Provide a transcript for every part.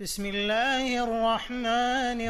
بسم الله الرحمن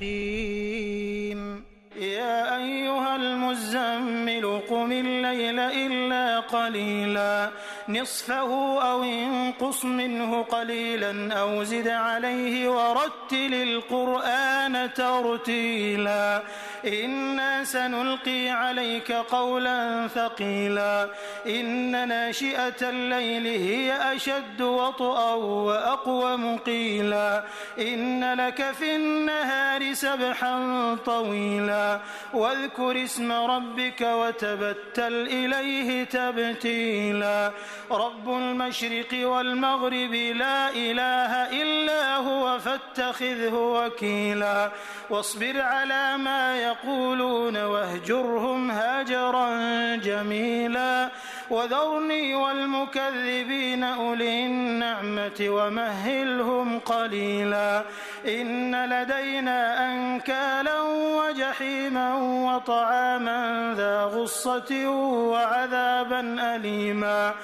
الرحيم يا أيها المزمل قم الليل إلا قليلا نصفه أو انقص منه قليلا أو زد عليه ورتل القرآن ترتيلا إنا سنلقي عليك قولا ثقيلا إن ناشئة الليل هي أشد وطئا وأقوم قيلا إن لك في النهار سبحا طويلا واذكر اسم ربك وتبتل إليه تبتيلا رب المشرق والمغرب لا إله إلا هو فاتخذه وكيلا واصبر على ما يقولون واهجرهم هجرا جميلا وذرني والمكذبين أولي النعمة ومهلهم قليلا إن لدينا أنكالا وجحيما وطعاما ذا غصة وعذابا أليما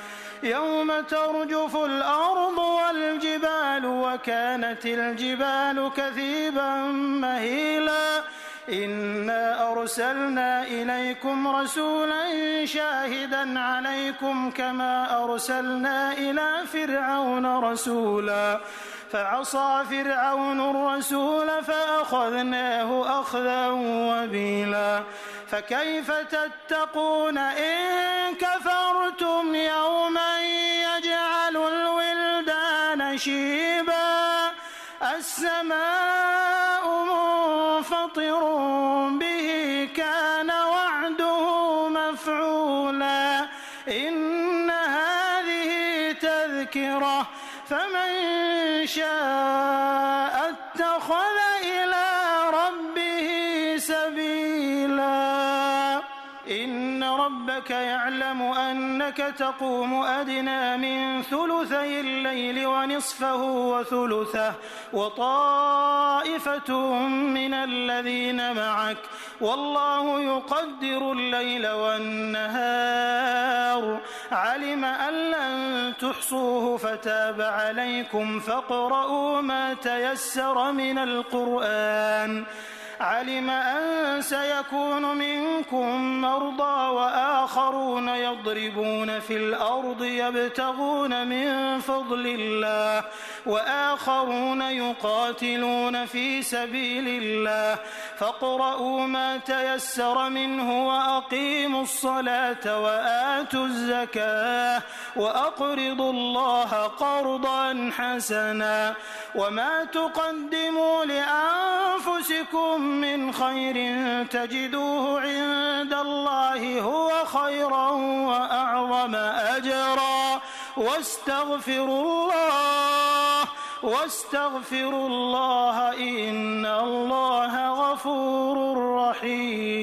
يوم ترجف الأرض والجبال وكانت الجبال كثيبا مهيلا إنا أرسلنا إليكم رسولا شاهدا عليكم كما أرسلنا إلى فرعون رسولا فعصى فرعون الرسول فأخذناه أخذا وبيلا فكيف تتقون إن كفرتم يوما يجعل الولدان شيبا السماء منفطر به كان وعده مفعولا إن هذه تذكرة فمن شاء اتخذ إلى ربه سبيلا إن ربك يعلم أنك تقوم أدنى من ثلثي الليل ونصفه وثلثه وطائفة من الذين معك والله يقدر الليل والنهار علم أن لن تحصوه فتاب عليكم فاقرؤوا ما تيسر من القرآن علم أن سيكون منكم مرضى وآخرون يضربون في الأرض يبتغون من فضل الله وآخرون يقاتلون في سبيل الله فاقرؤوا ما تيسر منه وأقيموا الصلاة وآتوا الزكاة وأقرضوا الله قرضا حسنا وما تقدموا لأنفسكم من خير تجدوه عند الله هو خيرا وأعظم أجرا واستغفروا الله إن الله غفور رحيم.